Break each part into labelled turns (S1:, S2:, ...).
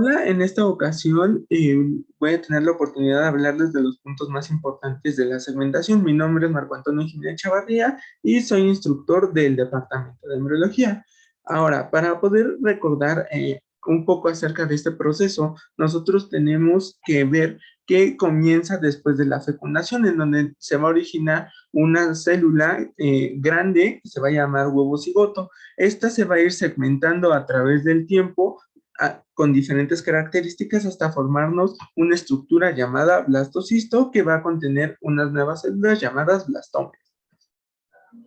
S1: Hola, en esta ocasión voy a tener la oportunidad de hablarles de los puntos más importantes de la segmentación. Mi nombre es Marco Antonio Jiménez Chavarría y soy instructor del Departamento de Embriología. Ahora, para poder recordar un poco acerca de este proceso, nosotros tenemos que ver qué comienza después de la fecundación, en donde se va a originar una célula grande que se va a llamar huevo cigoto. Esta se va a ir segmentando a través del tiempo con diferentes características hasta formarnos una estructura llamada blastocisto que va a contener unas nuevas células llamadas blastomas.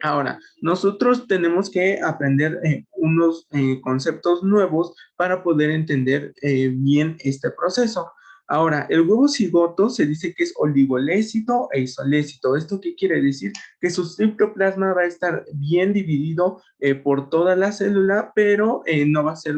S1: Ahora, nosotros tenemos que aprender unos conceptos nuevos para poder entender bien este proceso. Ahora, el huevo cigoto se dice que es oligolécito e isolécito. ¿Esto qué quiere decir? Que su citoplasma va a estar bien dividido por toda la célula, pero no va a ser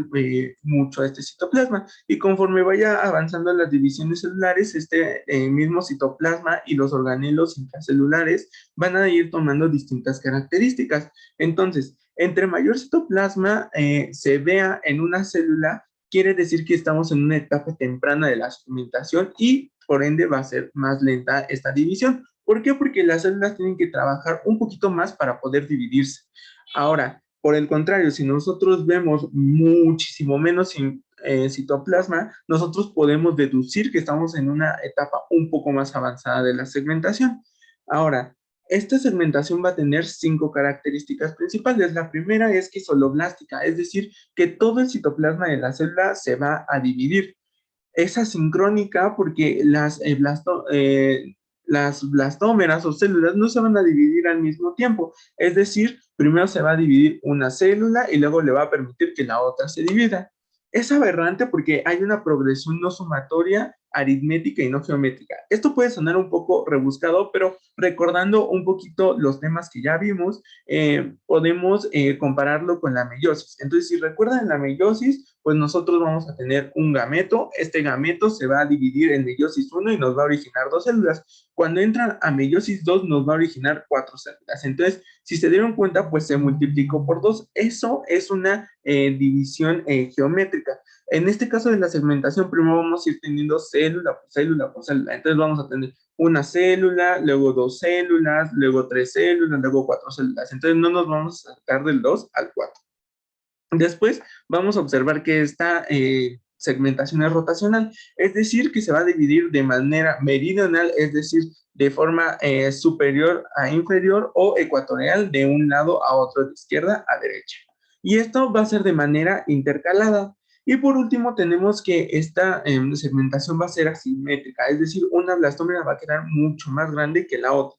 S1: mucho este citoplasma. Y conforme vaya avanzando las divisiones celulares, este mismo citoplasma y los organelos intracelulares van a ir tomando distintas características. Entonces, entre mayor citoplasma se vea en una célula, quiere decir que estamos en una etapa temprana de la segmentación y por ende va a ser más lenta esta división. ¿Por qué? Porque las células tienen que trabajar un poquito más para poder dividirse. Ahora, por el contrario, si nosotros vemos muchísimo menos citoplasma, nosotros podemos deducir que estamos en una etapa un poco más avanzada de la segmentación. Ahora, esta segmentación va a tener 5 características principales. La primera es que es holoblástica, es decir, que todo el citoplasma de la célula se va a dividir. Es asincrónica porque las blastómeras o células no se van a dividir al mismo tiempo. Es decir, primero se va a dividir una célula y luego le va a permitir que la otra se divida. Es aberrante porque hay una progresión no sumatoria, aritmética y no geométrica. Esto puede sonar un poco rebuscado, pero recordando un poquito los temas que ya vimos, podemos compararlo con la meiosis. Entonces, si recuerdan la meiosis, pues nosotros vamos a tener un gameto. Este gameto se va a dividir en meiosis 1 y nos va a originar 2 células. Cuando entran a meiosis 2 nos va a originar 4 células. Entonces, si se dieron cuenta, pues se multiplicó por 2. Eso es una división geométrica. En este caso de la segmentación, primero vamos a ir teniendo célula por célula por célula. Entonces vamos a tener una célula, luego 2 células, luego 3 células, luego 4 células. Entonces no nos vamos a sacar del 2 al 4. Después vamos a observar que esta segmentación es rotacional, es decir, que se va a dividir de manera meridional, es decir, de forma superior a inferior o ecuatorial de un lado a otro, de izquierda a derecha. Y esto va a ser de manera intercalada. Y por último tenemos que esta segmentación va a ser asimétrica, es decir, una blastómera va a quedar mucho más grande que la otra.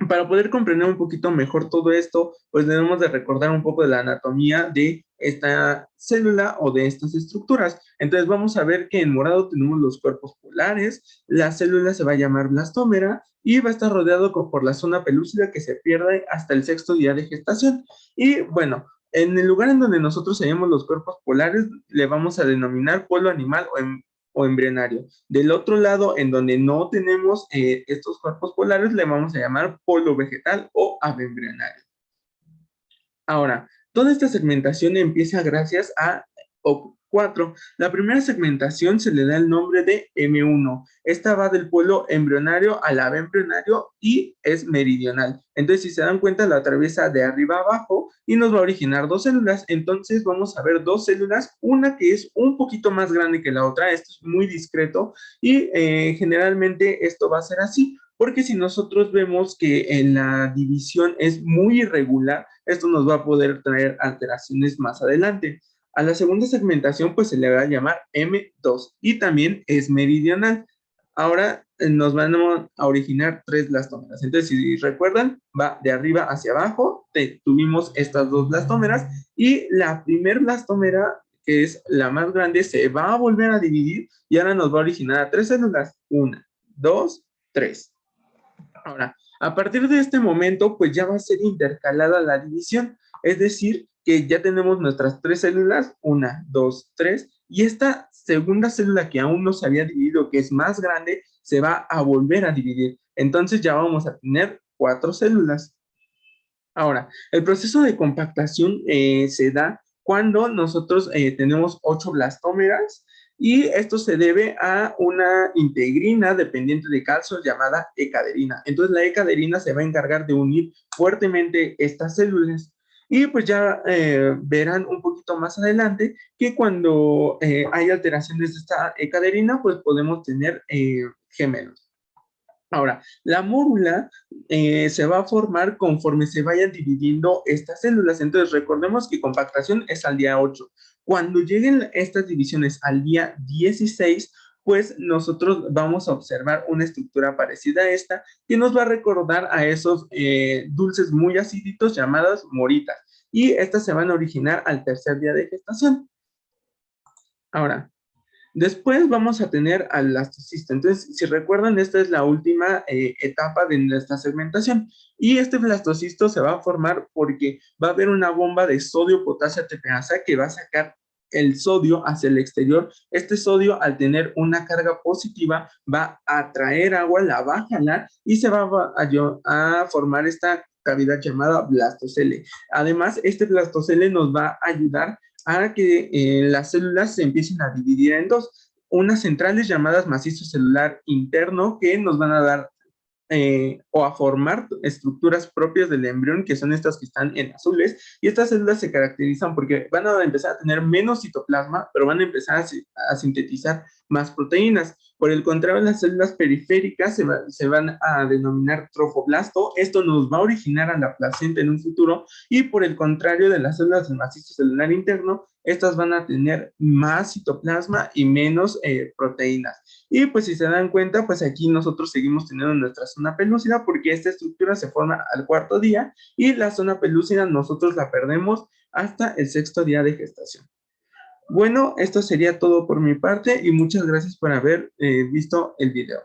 S1: Para poder comprender un poquito mejor todo esto, pues debemos de recordar un poco de la anatomía de esta célula o de estas estructuras. Entonces vamos a ver que en morado tenemos los cuerpos polares, la célula se va a llamar blastómera y va a estar rodeado por la zona pelúcida que se pierde hasta el sexto día de gestación. Y bueno, en el lugar en donde nosotros hallamos los cuerpos polares, le vamos a denominar polo animal o embrionario. Del otro lado, en donde no tenemos estos cuerpos polares, le vamos a llamar polo vegetal o abembrionario. Ahora, toda esta segmentación empieza gracias a OP4. La primera segmentación se le da el nombre de M1. Esta va del polo embrionario al abembrionario y es meridional. Entonces, si se dan cuenta, la atraviesa de arriba a abajo y nos va a originar 2 células. Entonces, vamos a ver 2 células, una que es un poquito más grande que la otra. Esto es muy discreto y generalmente esto va a ser así. Porque si nosotros vemos que en la división es muy irregular, esto nos va a poder traer alteraciones más adelante. A la segunda segmentación, pues se le va a llamar M2 y también es meridional. Ahora nos van a originar 3 blastómeras. Entonces, si recuerdan, va de arriba hacia abajo. Tuvimos estas 2 blastómeras y la primer blastómera, que es la más grande, se va a volver a dividir y ahora nos va a originar a 3 células. 1, 2, 3. Ahora, a partir de este momento, pues ya va a ser intercalada la división, es decir, que ya tenemos nuestras 3 células, 1, 2, 3, y esta segunda célula que aún no se había dividido, que es más grande, se va a volver a dividir. Entonces ya vamos a tener 4 células. Ahora, el proceso de compactación se da cuando nosotros tenemos 8 blastómeras y esto se debe a una integrina dependiente de calcio llamada E-caderina. Entonces la E-caderina se va a encargar de unir fuertemente estas células. Y pues ya verán un poquito más adelante que cuando hay alteraciones de esta E-caderina, pues podemos tener gemelos. Ahora, la mórula se va a formar conforme se vayan dividiendo estas células. Entonces, recordemos que compactación es al día 8. Cuando lleguen estas divisiones al día 16, pues nosotros vamos a observar una estructura parecida a esta que nos va a recordar a esos dulces muy aciditos llamados moritas. Y estas se van a originar al tercer día de gestación. Ahora, después vamos a tener al blastocisto. Entonces, si recuerdan, esta es la última etapa de nuestra segmentación. Y este blastocisto se va a formar porque va a haber una bomba de sodio-potasio ATPasa que va a sacar el sodio hacia el exterior. Este sodio, al tener una carga positiva, va a atraer agua, la va a jalar y se va a formar esta cavidad llamada blastocele. Además, este blastocele nos va a ayudar a que las células se empiecen a dividir en dos, unas centrales llamadas macizo celular interno que nos van a dar o a formar estructuras propias del embrión, que son estas que están en azules, y estas células se caracterizan porque van a empezar a tener menos citoplasma, pero van a empezar a sintetizar más proteínas. Por el contrario, las células periféricas se van a denominar trofoblasto. Esto nos va a originar a la placenta en un futuro, y por el contrario de las células del macizo celular interno, estas van a tener más citoplasma y menos proteínas. Y pues si se dan cuenta, pues aquí nosotros seguimos teniendo nuestra zona pelúcida porque esta estructura se forma al cuarto día y la zona pelúcida nosotros la perdemos hasta el sexto día de gestación. Bueno, esto sería todo por mi parte y muchas gracias por haber visto el video.